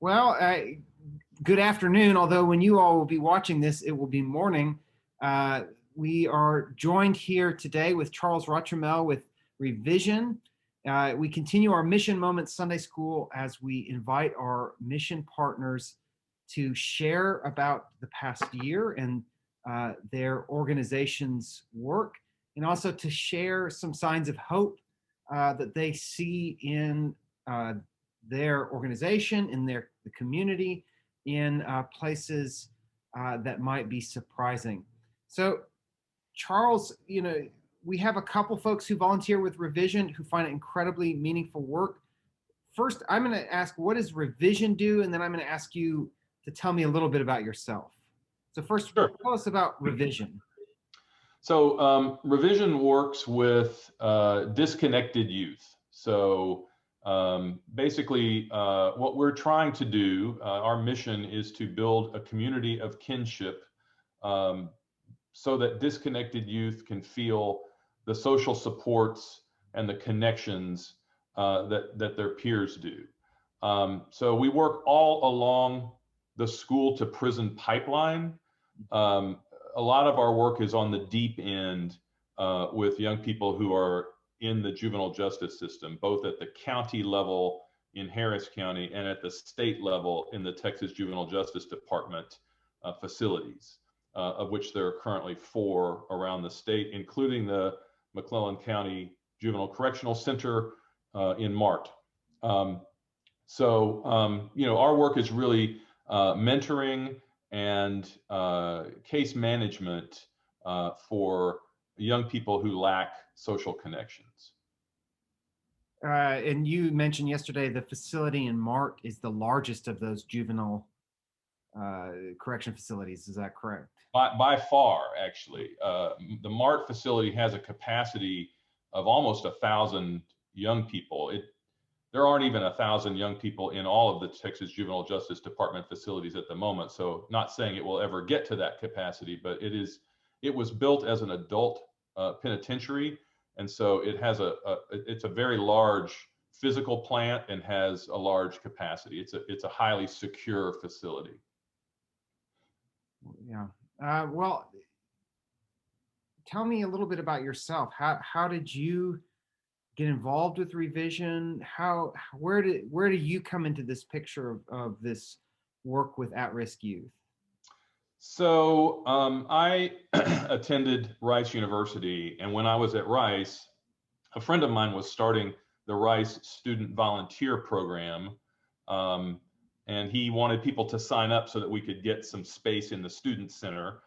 Well, good afternoon. Although when you all will be watching this, it will be morning. Uh, we are joined here today with Charles Rotramel with ReVision. We continue our Mission Moments Sunday School as we invite our mission partners to share about the past year and their organization's work, and also to share some signs of hope that they see in their organization, in the community, in places that might be surprising. So, Charles, we have a couple folks who volunteer with ReVision who find it incredibly meaningful work. First, I'm going to ask, what does ReVision do? And then I'm going to ask you to tell me a little bit about yourself. So first, Sure. Tell us about ReVision. So ReVision works with disconnected youth. So basically, what we're trying to do, our mission is to build a community of kinship so that disconnected youth can feel the social supports and the connections that their peers do. So we work all along the school to prison pipeline. A lot of our work is on the deep end with young people who are in the juvenile justice system, both at the county level in Harris County and at the state level in the Texas Juvenile Justice Department facilities, of which there are currently 4 around the state, including the McClellan County Juvenile Correctional Center in Mart. Our work is really mentoring and case management for young people who lack social connections. And you mentioned yesterday the facility in Mart is the largest of those juvenile correction facilities. Is that correct? By far, actually. The Mart facility has a capacity of almost 1,000 young people. There aren't even 1,000 young people in all of the Texas Juvenile Justice Department facilities at the moment. So not saying it will ever get to that capacity, but it was built as an adult penitentiary. And so it's a very large physical plant and has a large capacity. It's a highly secure facility. Yeah. Well, tell me a little bit about yourself. How did you get involved with ReVision? Where do you come into this picture of this work with at-risk youth? So I attended Rice University, and when I was at Rice, a friend of mine was starting the Rice Student Volunteer Program, and he wanted people to sign up so that we could get some space in the Student Center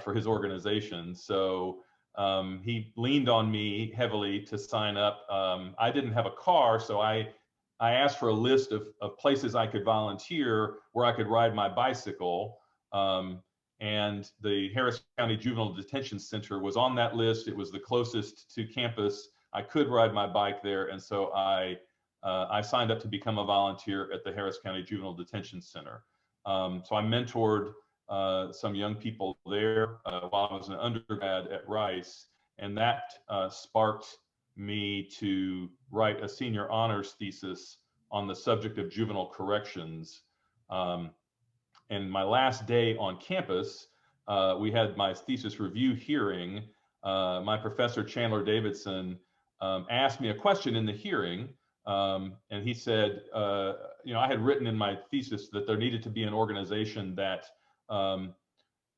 for his organization. So he leaned on me heavily to sign up. I didn't have a car, so I asked for a list of places I could volunteer where I could ride my bicycle. And the Harris County Juvenile Detention Center was on that list. It was the closest to campus. I could ride my bike there, and so I signed up to become a volunteer at the Harris County Juvenile Detention Center. So I mentored some young people there while I was an undergrad at Rice, and that sparked me to write a senior honors thesis on the subject of juvenile corrections. And my last day on campus, we had my thesis review hearing. My professor, Chandler Davidson, asked me a question in the hearing, and he said, I had written in my thesis that there needed to be an organization that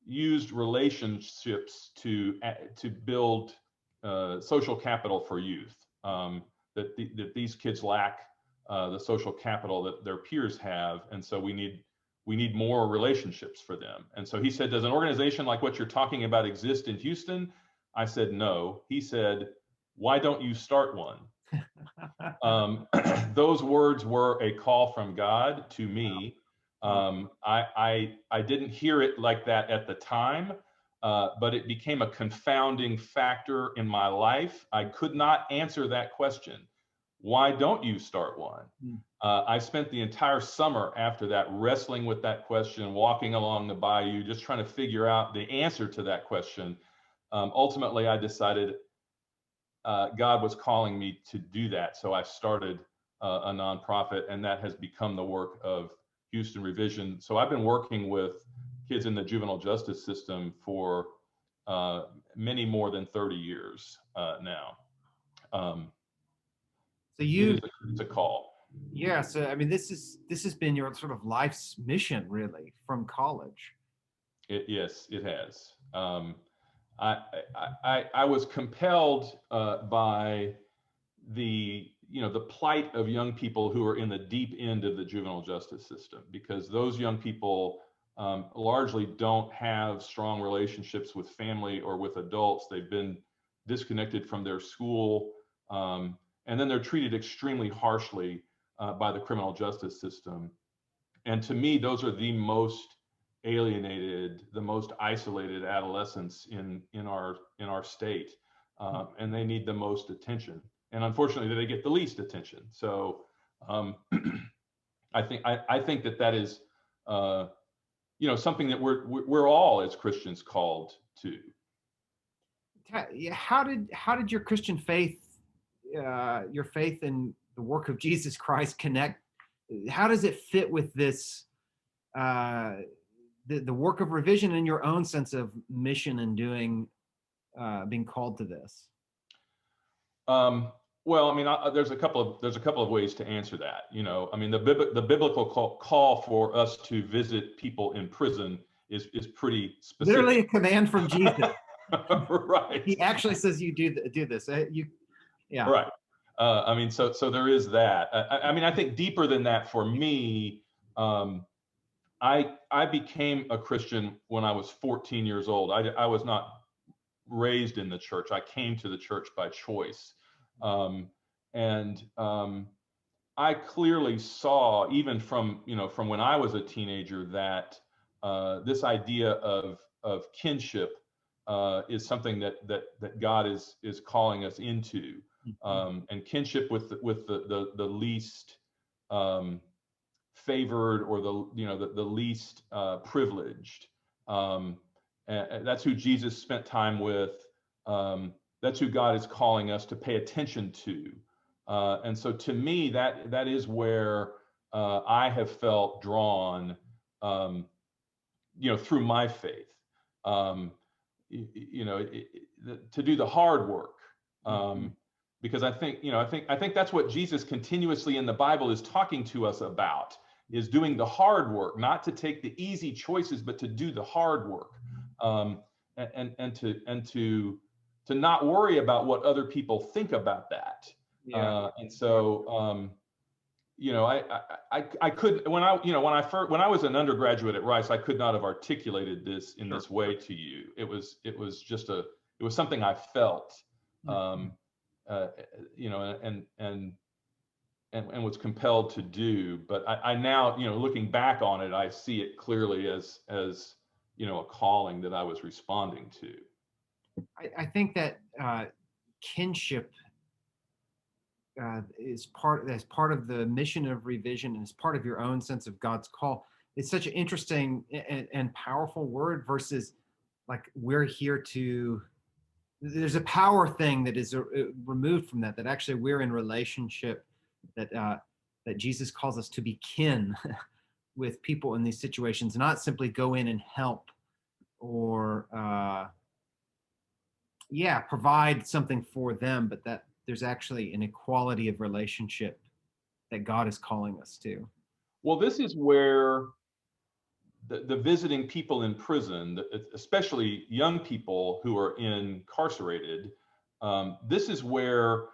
used relationships to build social capital for youth, that these kids lack the social capital that their peers have, and so we need more relationships for them. And so he said, does an organization like what you're talking about exist in Houston? I said, no. He said, why don't you start one? Those words were a call from God to me. I didn't hear it like that at the time, but it became a confounding factor in my life. I could not answer that question. Why don't you start one? I spent the entire summer after that wrestling with that question, walking along the bayou, just trying to figure out the answer to that question. Ultimately, I decided God was calling me to do that. So I started a nonprofit, and that has become the work of Houston ReVision. So I've been working with kids in the juvenile justice system for many more than 30 years now. So you, it's a call. yeah. So I mean, this has been your sort of life's mission, really, from college. Yes, it has. I was compelled by the the plight of young people who are in the deep end of the juvenile justice system, because those young people largely don't have strong relationships with family or with adults. They've been disconnected from their school, and then they're treated extremely harshly by the criminal justice system. And to me, those are the most alienated, the most isolated adolescents in our state, and they need the most attention. And unfortunately, they get the least attention. So I think that is something that we're all as Christians called to. How did your Christian faith, your faith in the work of Jesus Christ, connect? How does it fit with this, the work of ReVision and your own sense of mission and being called to this? Well, I mean, there's a couple of ways to answer that. I mean, the biblical call for us to visit people in prison is pretty specific. Literally a command from Jesus. Right. He actually says you do this. Yeah. Right. I mean, so there is that. I mean, I think deeper than that for me, I became a Christian when I was 14 years old. I was not raised in the church. I came to the church by choice. And I clearly saw, even from when I was a teenager, that this idea of kinship is something that God is calling us into, and kinship with the least favored, or the least privileged. And that's who Jesus spent time with. That's who God is calling us to pay attention to. And so to me, that is where I have felt drawn, through my faith, to do the hard work. Because I think that's what Jesus continuously in the Bible is talking to us about, is doing the hard work, not to take the easy choices, but to do the hard work, and to not worry about what other people think about that. Yeah. And so, I could, when I was an undergraduate at Rice, I could not have articulated this in this way to you. It was something I felt, and was compelled to do. But I now, looking back on it, I see it clearly as a calling that I was responding to. I think that kinship is part of the mission of ReVision, and is part of your own sense of God's call. It's such an interesting and powerful word, versus like we're here to. There's a power thing that is removed from that. That actually we're in relationship. That Jesus calls us to be kin with people in these situations, not simply go in and help or provide something for them, but that there's actually an equality of relationship that God is calling us to. Well, this is where the visiting people in prison, especially young people who are incarcerated, this is where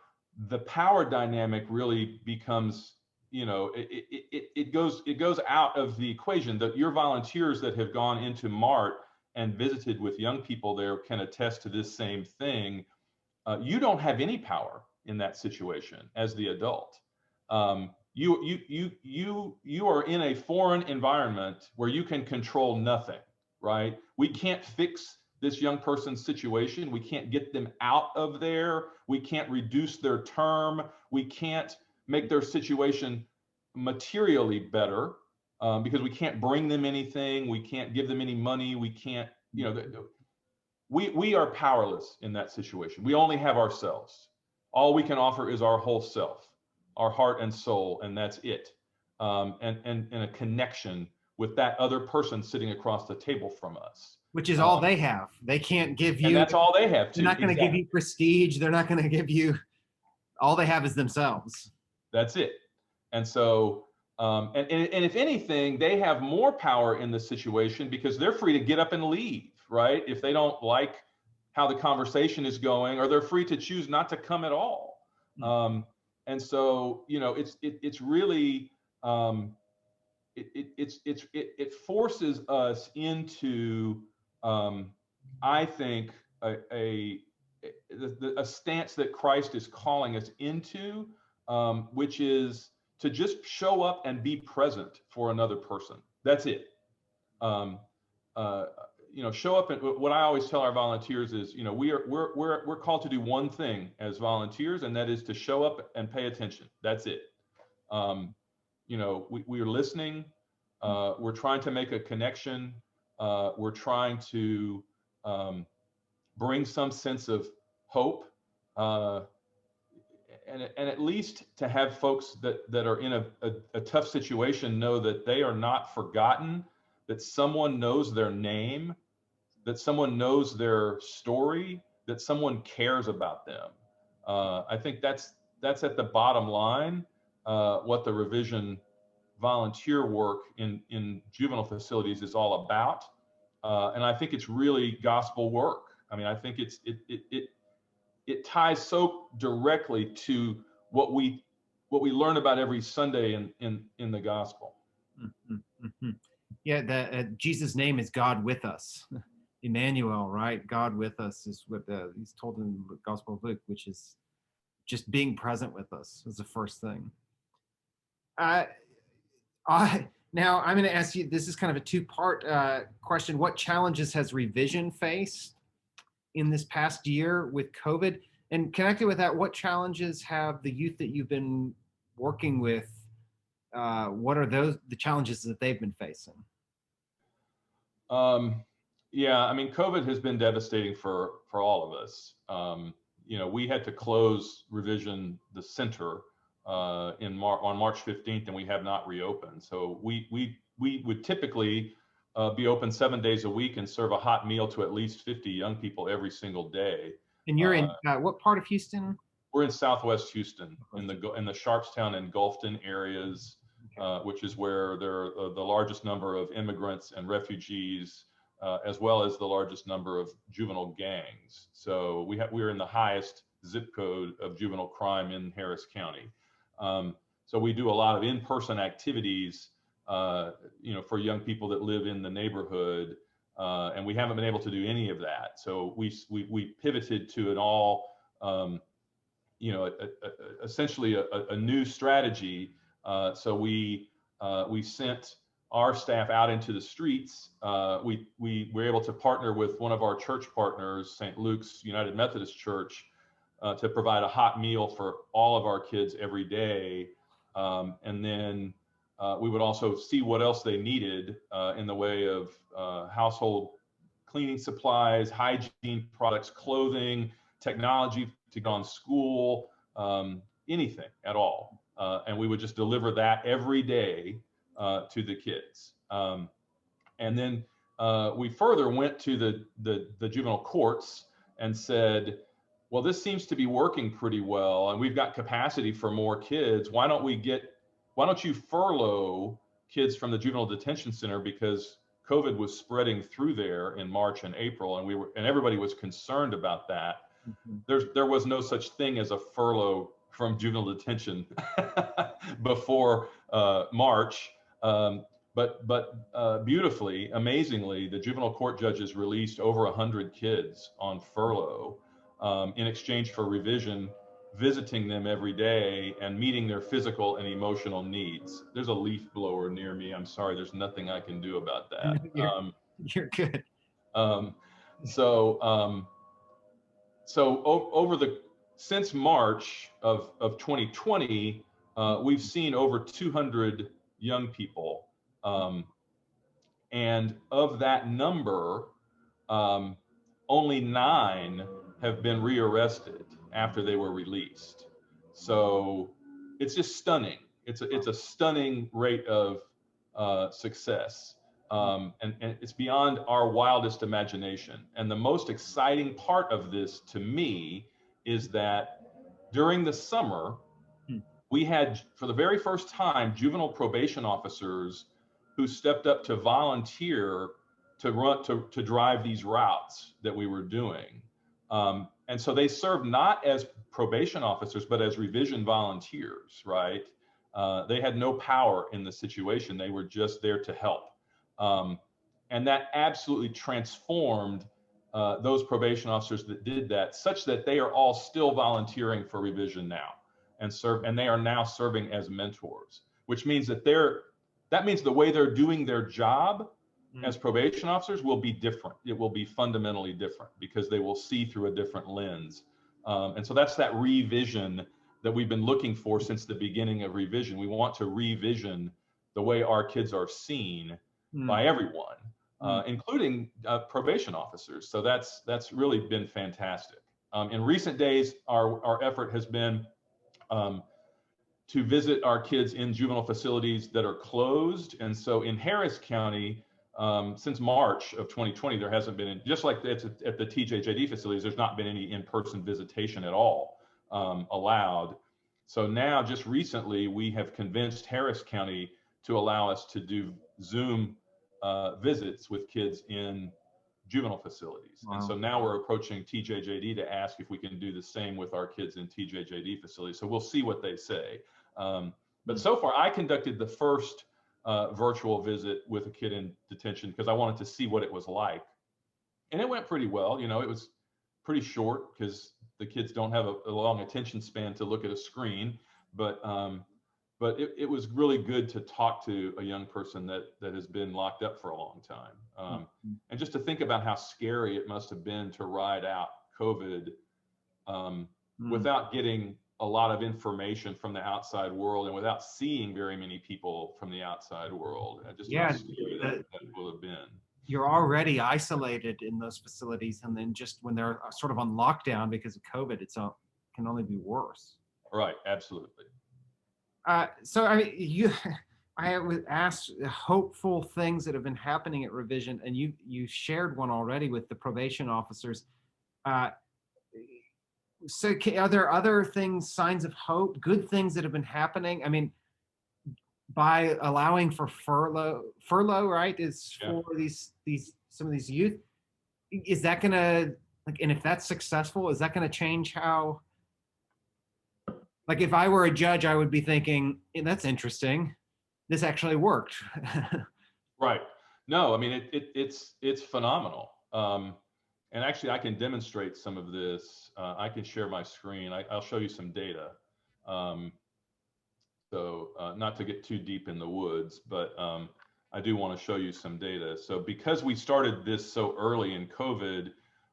the power dynamic really becomes, it goes out of the equation. That your volunteers that have gone into MART and visited with young people there can attest to this same thing. You don't have any power in that situation as the adult. You are in a foreign environment where you can control nothing, right? We can't fix this young person's situation. We can't get them out of there. We can't reduce their term. We can't make their situation materially better, because we can't bring them anything. We can't give them any money. We can't, we are powerless in that situation. We only have ourselves. All we can offer is our whole self, our heart and soul, and that's it. and a connection with that other person sitting across the table from us. Which is all they have. They can't give you. And that's all they have too. They're not going to give you prestige. They're not going to give you. All they have is themselves. That's it. And so, and if anything, they have more power in the situation because they're free to get up and leave, right? If they don't like how the conversation is going, or they're free to choose not to come at all. And so, you know, it's really, it forces us into, I think, a stance that Christ is calling us into, which is to just show up and be present for another person. That's it. You know, show up. And what I always tell our volunteers is, you know, we're called to do one thing as volunteers, and that is to show up and pay attention. That's it. You know, we are listening. We're trying to make a connection. We're trying to bring some sense of hope, and at least to have folks that are in a tough situation know that they are not forgotten, that someone knows their name, that someone knows their story, that someone cares about them. I think that's at the bottom line, what the ReVision volunteer work in juvenile facilities is all about. And I think it's really gospel work. I mean, I think it ties so directly to what we learn about every Sunday in the gospel. Mm-hmm. Yeah, Jesus' name is God with us, Emmanuel, right? God with us is what he's told in the Gospel of Luke, which is just being present with us is the first thing. Now I'm going to ask you. This is kind of a two-part question. What challenges has ReVision faced in this past year with COVID? And connected with that, what challenges have the youth that you've been working with? What are the challenges that they've been facing? Yeah, I mean, COVID has been devastating for all of us. You know, we had to close ReVision, the center, on March 15th, and we have not reopened. So we would typically be open 7 days a week and serve a hot meal to at least 50 young people every single day. And you're in what part of Houston? We're in Southwest Houston, in the Sharpstown and Gulfton areas, okay. Which is where there are the largest number of immigrants and refugees, as well as the largest number of juvenile gangs. So we're in the highest zip code of juvenile crime in Harris County. So we do a lot of in-person activities, you know, for young people that live in the neighborhood, and we haven't been able to do any of that. So we pivoted to an all, you know, essentially a new strategy. So we sent our staff out into the streets. We were able to partner with one of our church partners, St. Luke's United Methodist Church, to provide a hot meal for all of our kids every day. And then we would also see what else they needed in the way of household cleaning supplies, hygiene products, clothing, technology to go on school, anything at all. And we would just deliver that every day to the kids. And then we further went to the juvenile courts and said, well, this seems to be working pretty well, and we've got capacity for more kids. Why don't you furlough kids from the juvenile detention center, because COVID was spreading through there in March and April, and everybody was concerned about that. Mm-hmm. There was no such thing as a furlough from juvenile detention before March. But beautifully, amazingly, the juvenile court judges released over 100 kids on furlough in exchange for ReVision visiting them every day and meeting their physical and emotional needs. There's a leaf blower near me. I'm sorry, there's nothing I can do about that. You're good. Since March of 2020, we've seen over 200 young people. And of that number, only 9 have been rearrested after they were released. So it's just stunning. It's a stunning rate of success. And it's beyond our wildest imagination. And the most exciting part of this to me is that during the summer, we had, for the very first time, juvenile probation officers who stepped up to volunteer to drive these routes that we were doing. And so they served not as probation officers, but as ReVision volunteers, right? They had no power in the situation. They were just there to help. And that absolutely transformed those probation officers that did that, such that they are all still volunteering for ReVision now and they are now serving as mentors, which means that means the way they're doing their job as probation officers will be different. It will be fundamentally different because they will see through a different lens. And so that's that ReVision that we've been looking for since the beginning of ReVision. We want to ReVision the way our kids are seen by everyone, including probation officers. So that's really been fantastic. In recent days, our effort has been to visit our kids in juvenile facilities that are closed. And so in Harris County, since March of 2020, there hasn't been, just like it's at the TJJD facilities, there's not been any in-person visitation at all allowed. So now, just recently, we have convinced Harris County to allow us to do Zoom visits with kids in juvenile facilities. Wow. And so now we're approaching TJJD to ask if we can do the same with our kids in TJJD facilities. So we'll see what they say. But so far, I conducted the first virtual visit with a kid in detention because I wanted to see what it was like. And it went pretty well. You know, it was pretty short because the kids don't have a long attention span to look at a screen. But it was really good to talk to a young person that has been locked up for a long time. And just to think about how scary it must have been to ride out COVID without getting a lot of information from the outside world and without seeing very many people from the outside world. Just how scary that will have been. You're already isolated in those facilities, and then just when they're sort of on lockdown because of COVID, it can only be worse. Right, absolutely. So I mean, I was asked hopeful things that have been happening at ReVision, and you shared one already with the probation officers. So are there other things, signs of hope, good things that have been happening? I mean, by allowing for furlough, right, is for some of these youth. Is that gonna, like, and if that's successful, is that gonna change how? Like, if I were a judge, I would be thinking, that's interesting. This actually worked. Right. No, I mean, it's phenomenal. And actually, I can demonstrate some of this. I can share my screen. I'll show you some data. So not to get too deep in the woods, but I do want to show you some data. So because we started this so early in COVID,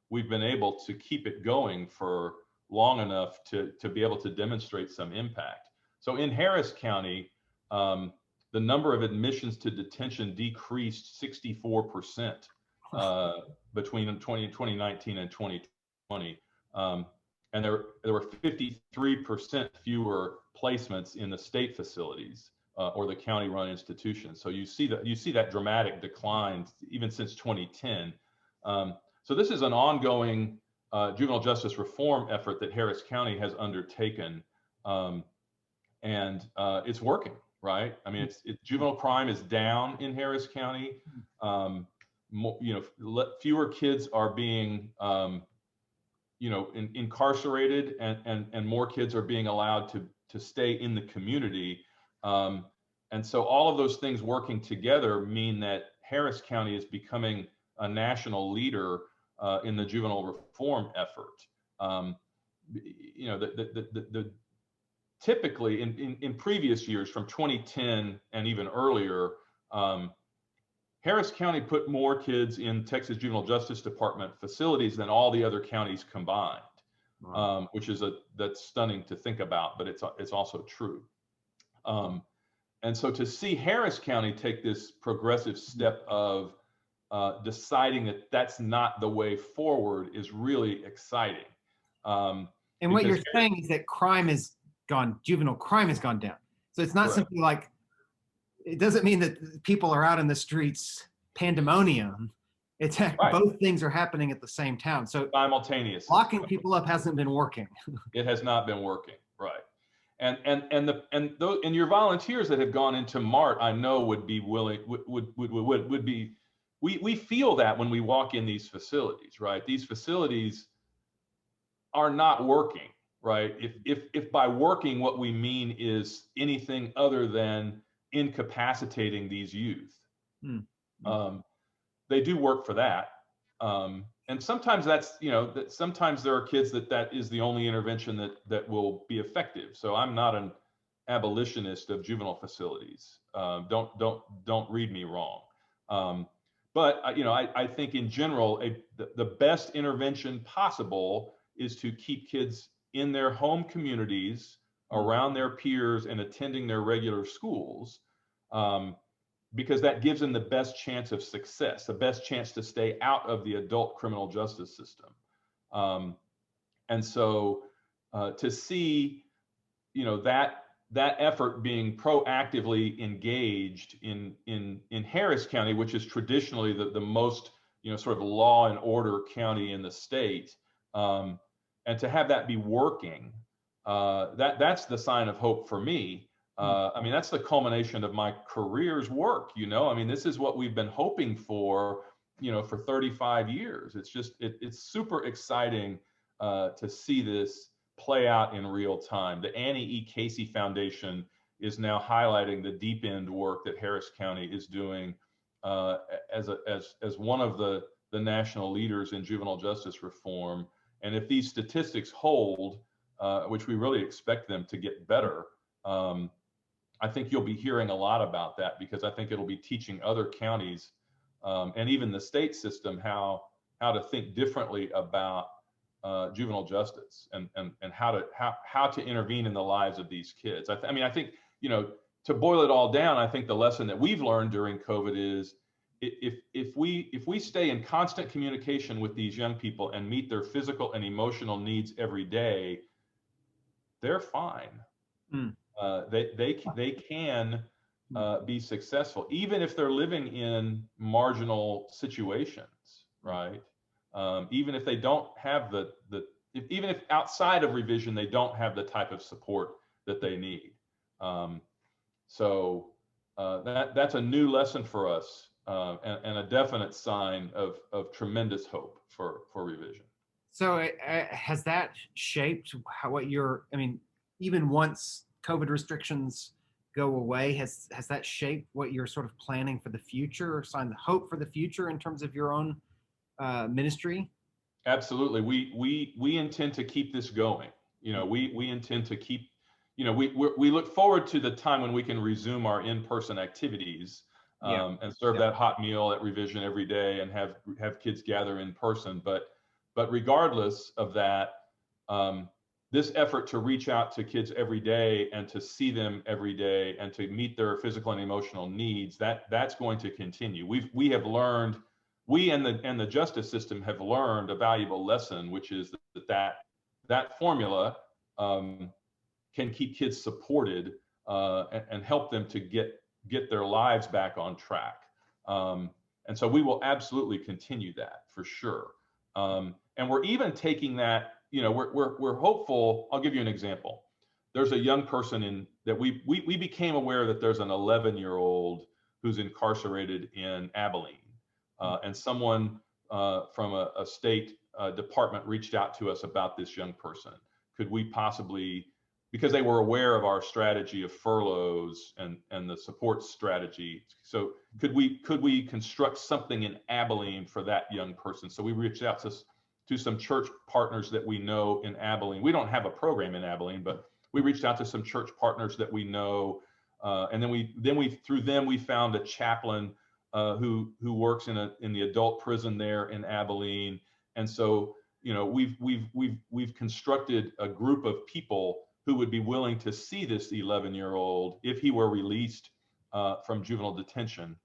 we've been able to keep it going for long enough to be able to demonstrate some impact. So in Harris County, the number of admissions to detention decreased 64% between 2019 and 2020. And there were 53% fewer placements in the state facilities or the county-run institutions. So you see that dramatic decline even since 2010. So this is an ongoing juvenile justice reform effort that Harris County has undertaken, and it's working, right? I mean, juvenile crime is down in Harris County. Fewer kids are being, incarcerated, and more kids are being allowed to stay in the community. And so all of those things working together mean that Harris County is becoming a national leader in the juvenile reform effort. Typically in previous years, from 2010 and even earlier, Harris County put more kids in Texas Juvenile Justice Department facilities than all the other counties combined, wow. Which is that's stunning to think about, but it's also true. And so to see Harris County take this progressive step of deciding that that's not the way forward is really exciting. And what you're saying is that juvenile crime has gone down. So it's not Correct. simply like, it doesn't mean that people are out in the streets pandemonium. It's Right. both things are happening at the same time. So Simultaneously. locking people up hasn't been working. It has not been working. Right. And your volunteers that have gone into MART, I know would be willing, would be, we feel that when we walk in these facilities, right? These facilities are not working, right? If by working what we mean is anything other than incapacitating these youth. They do work for that. And sometimes that's, that sometimes there are kids that is the only intervention that will be effective. So I'm not an abolitionist of juvenile facilities. Don't read me wrong. But I think in general, the best intervention possible is to keep kids in their home communities, around their peers, and attending their regular schools. Because that gives them the best chance of success, the best chance to stay out of the adult criminal justice system. And so to see, that effort being proactively engaged in Harris County, which is traditionally the most, sort of law and order county in the state, and to have that be working, that's the sign of hope for me. I mean, that's the culmination of my career's work, I mean, this is what we've been hoping for, for 35 years. It's just, it's super exciting to see this play out in real time. The Annie E. Casey Foundation is now highlighting the deep end work that Harris County is doing as one of the national leaders in juvenile justice reform. And if these statistics hold, which we really expect them to get better, I think you'll be hearing a lot about that, because I think it'll be teaching other counties and even the state system how to think differently about juvenile justice and how to intervene in the lives of these kids. I think to boil it all down, I think the lesson that we've learned during COVID is if we stay in constant communication with these young people and meet their physical and emotional needs every day, they're fine. They can be successful, even if they're living in marginal situations, right? Even if they don't have even if outside of ReVision they don't have the type of support that they need. So that's a new lesson for us, and a definite sign of tremendous hope for ReVision. So has that shaped even once COVID restrictions go away, has that shaped what you're sort of planning for the future, or sign the hope for the future in terms of your own ministry? Absolutely. We intend to keep this going. We intend to keep, we look forward to the time when we can resume our in-person activities, and serve that hot meal at ReVision every day and have kids gather in person. But regardless of that, this effort to reach out to kids every day and to see them every day and to meet their physical and emotional needs, that's going to continue. We have learned, we and the justice system have learned a valuable lesson, which is that formula can keep kids supported and help them to get their lives back on track. And so we will absolutely continue that for sure. And we're even taking that, we're hopeful. I'll give you an example. There's a young person that we became aware that there's an 11-year-old who's incarcerated in Abilene. And someone from a state department reached out to us about this young person. Could we possibly, because they were aware of our strategy of furloughs and the support strategy, so could we construct something in Abilene for that young person? So we reached out to some church partners that we know in Abilene. We don't have a program in Abilene, but we reached out to some church partners that we know, and then through them we found a chaplain who works in the adult prison there in Abilene. And so we've constructed a group of people who would be willing to see this 11-year-old if he were released from juvenile detention.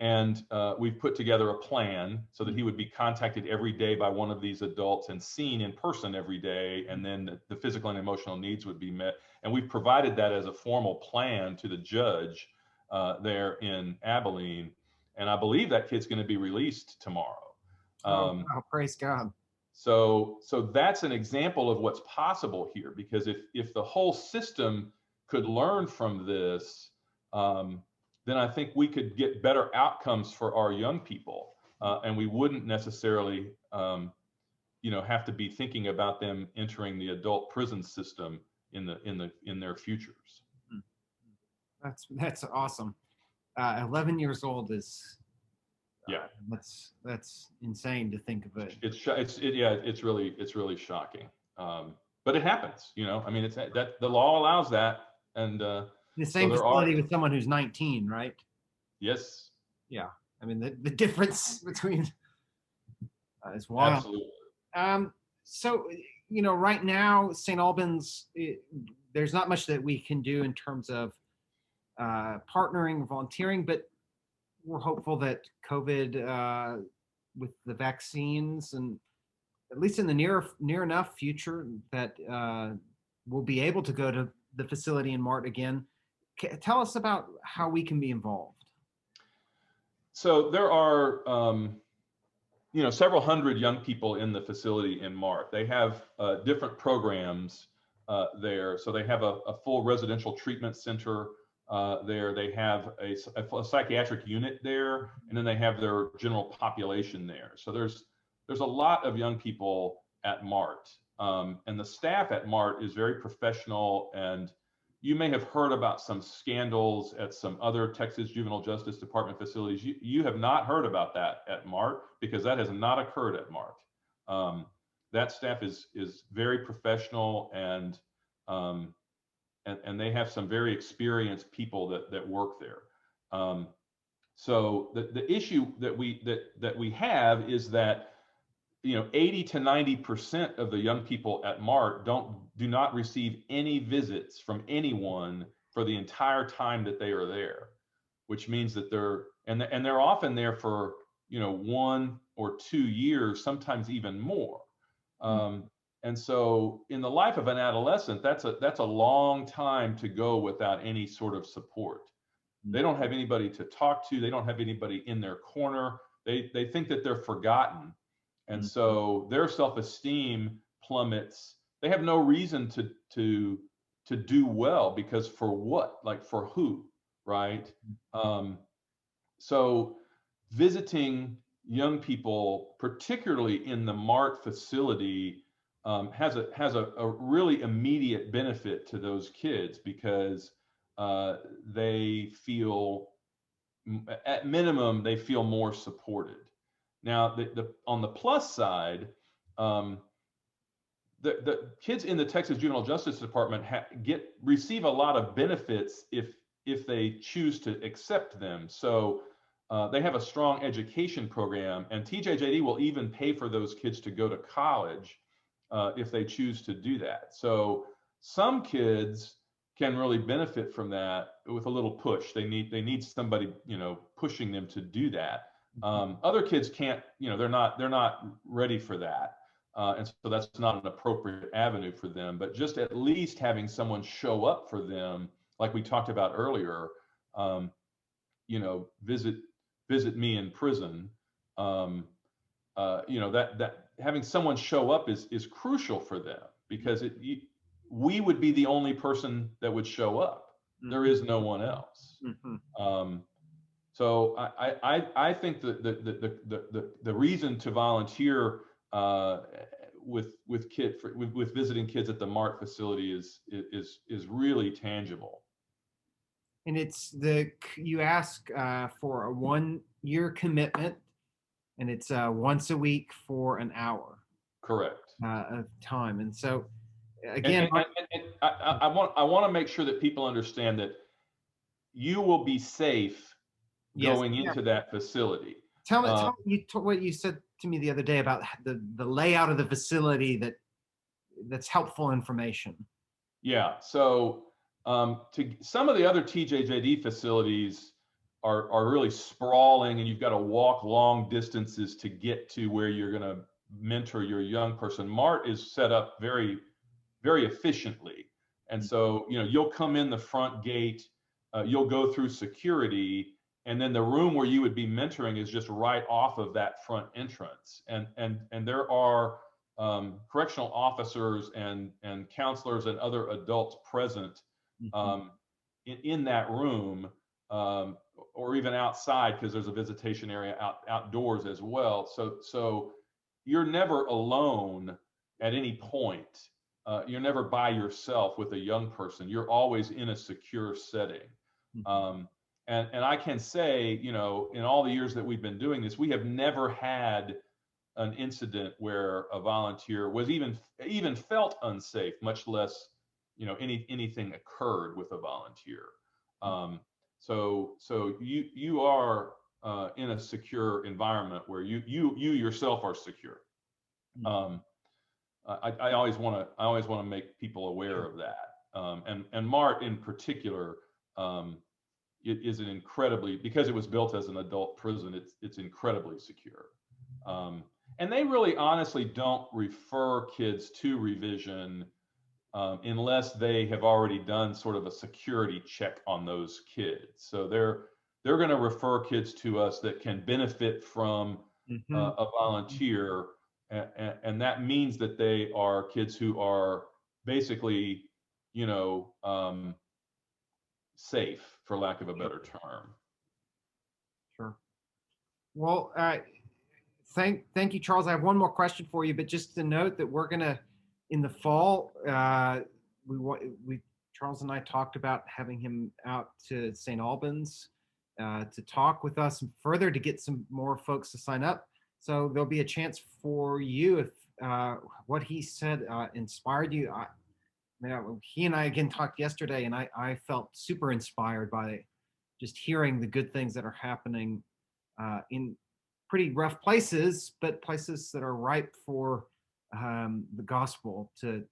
And we've put together a plan so that he would be contacted every day by one of these adults and seen in person every day. And then the physical and emotional needs would be met. And we've provided that as a formal plan to the judge there in Abilene. And I believe that kid's going to be released tomorrow. Oh, praise God. So that's an example of what's possible here, because if the whole system could learn from this, then I think we could get better outcomes for our young people, and we wouldn't necessarily, have to be thinking about them entering the adult prison system in their futures. That's awesome. 11 years old is that's insane to think of it. It's really shocking. But it happens, I mean, it's that the law allows that, and the same facility with someone who's 19, right? Yes. Yeah. I mean, the difference between is wild. Absolutely. So, right now, St. Albans, there's not much that we can do in terms of partnering, volunteering, but we're hopeful that COVID, with the vaccines, and at least in the near enough future, that we'll be able to go to the facility in Mart again. Tell us about how we can be involved. So there are, several hundred young people in the facility in Mart. They have different programs there. So they have a full residential treatment center there. They have a psychiatric unit there, and then they have their general population there. So there's a lot of young people at Mart, and the staff at Mart is very professional. And you may have heard about some scandals at some other Texas Juvenile Justice Department facilities. You have not heard about that at Mart, because that has not occurred at Mart. That staff is very professional, and they have some very experienced people that work there. So the issue that we have is that 80 to 90% of the young people at Mart do not receive any visits from anyone for the entire time that they are there, which means that they're often there for 1 or 2 years, sometimes even more. And so in the life of an adolescent, that's a long time to go without any sort of support. They don't have anybody to talk to. They don't have anybody in their corner. They think that they're forgotten. And so their self-esteem plummets. They have no reason to do well, because for what? Like, for who, right? So visiting young people, particularly in the Mart facility, has a really immediate benefit to those kids, because they feel, at minimum, they feel more supported. Now, on the plus side, the kids in the Texas Juvenile Justice Department receive a lot of benefits if they choose to accept them. So they have a strong education program, and TJJD will even pay for those kids to go to college if they choose to do that. So some kids can really benefit from that with a little push. They need somebody pushing them to do that. Other kids can't, they're not ready for that. And so that's not an appropriate avenue for them. But just at least having someone show up for them, like we talked about earlier, visit me in prison, that having someone show up is crucial for them, because we would be the only person that would show up. There is no one else. So I think the reason to volunteer with visiting kids at the Mart facility is really tangible. And you ask for a 1-year commitment, and it's once a week for an hour. Correct. Of time. And so again, I want to make sure that people understand that you will be safe going into that facility. Tell me what you said to me the other day about the layout of the facility that's helpful information. Yeah. So to some of the other TJJD facilities are really sprawling, and you've got to walk long distances to get to where you're going to mentor your young person. Mart is set up very, very efficiently. And so, you'll come in the front gate, you'll go through security, and then the room where you would be mentoring is just right off of that front entrance. And there are correctional officers and counselors and other adults present in that room, or even outside, because there's a visitation area outdoors as well. So you're never alone at any point. You're never by yourself with a young person. You're always in a secure setting. And I can say, in all the years that we've been doing this, we have never had an incident where a volunteer was even felt unsafe, much less, anything occurred with a volunteer. So you are in a secure environment where you yourself are secure. I always want to make people aware of that. And Mart in particular, it is an incredibly, because it was built as an adult prison, it's incredibly secure. And they really honestly don't refer kids to ReVision unless they have already done sort of a security check on those kids. So they're going to refer kids to us that can benefit from a volunteer, and that means that they are kids who are basically, safe, for lack of a better term. Sure. Well, thank you, Charles. I have one more question for you, but just to note that we're gonna, in the fall, Charles and I talked about having him out to St. Albans to talk with us further, to get some more folks to sign up. So there'll be a chance for you, if what he said inspired you. He and I again talked yesterday, and I felt super inspired by just hearing the good things that are happening in pretty rough places, but places that are ripe for the gospel to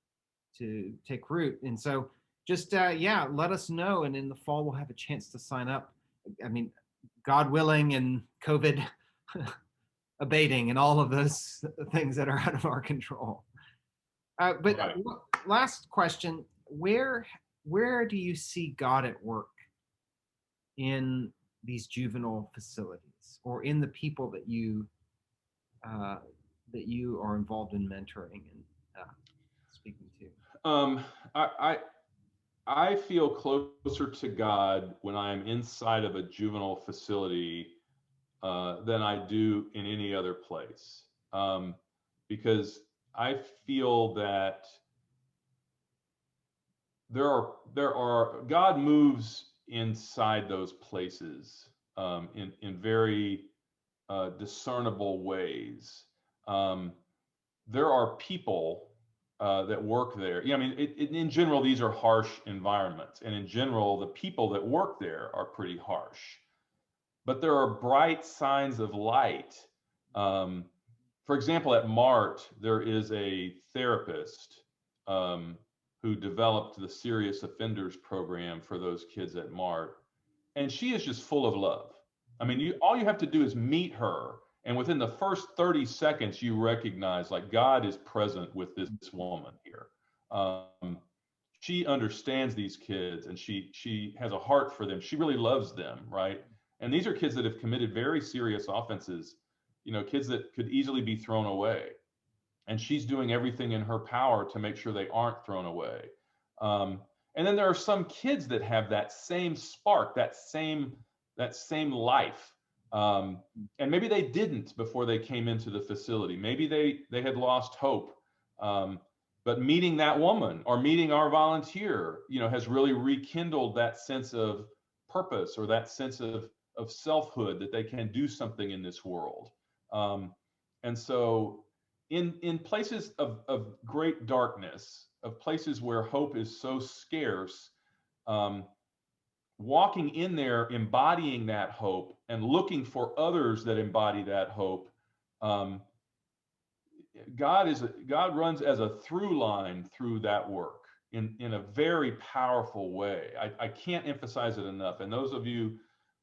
take root. And so just, let us know. And in the fall, we'll have a chance to sign up. I mean, God willing, and COVID abating, and all of those things that are out of our control. But Right. Last question, where do you see God at work in these juvenile facilities, or in the people that you are involved in mentoring and speaking to? I feel closer to God when I'm inside of a juvenile facility than I do in any other place, because I feel that God moves inside those places in very discernible ways. There are people that work there. I mean, in general, these are harsh environments, and in general, the people that work there are pretty harsh. But there are bright signs of light. For example, at Mart, there is a therapist who developed the serious offenders program for those kids at Mart, and she is just full of love. I mean, all you have to do is meet her, and within the first 30 seconds, you recognize, like, God is present with this woman here. She understands these kids, and she has a heart for them. She really loves them, right? And these are kids that have committed very serious offenses, kids that could easily be thrown away. And she's doing everything in her power to make sure they aren't thrown away. And then there are some kids that have that same spark, that same life. And maybe they didn't before they came into the facility. Maybe they had lost hope. But meeting that woman, or meeting our volunteer, has really rekindled that sense of purpose, or that sense of selfhood, that they can do something in this world. And so in places of great darkness, of places where hope is so scarce, walking in there, embodying that hope, and looking for others that embody that hope, God runs as a through line through that work in a very powerful way. I can't emphasize it enough. And those of you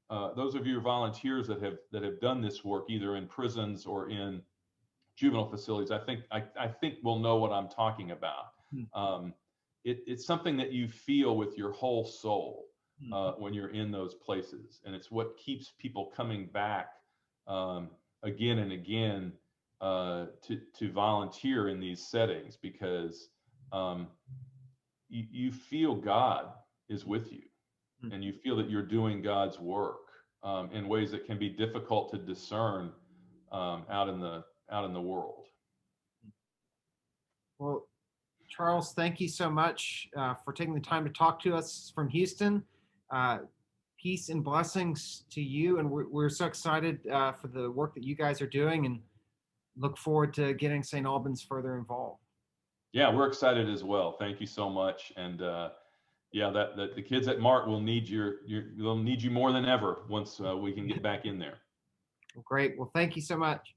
those of you volunteers that have done this work either in prisons or in juvenile facilities, I think will know what I'm talking about. It's something that you feel with your whole soul when you're in those places, and it's what keeps people coming back again and again to volunteer in these settings, because you feel God is with you, and you feel that you're doing God's work in ways that can be difficult to discern out in the world. Well, Charles, thank you so much for taking the time to talk to us from Houston. Peace and blessings to you, and we're so excited for the work that you guys are doing, and look forward to getting St. Albans further involved. Yeah, we're excited as well. Thank you so much, and yeah, that the kids at Mart will need they'll need you more than ever once we can get back in there. Great. Well, thank you so much.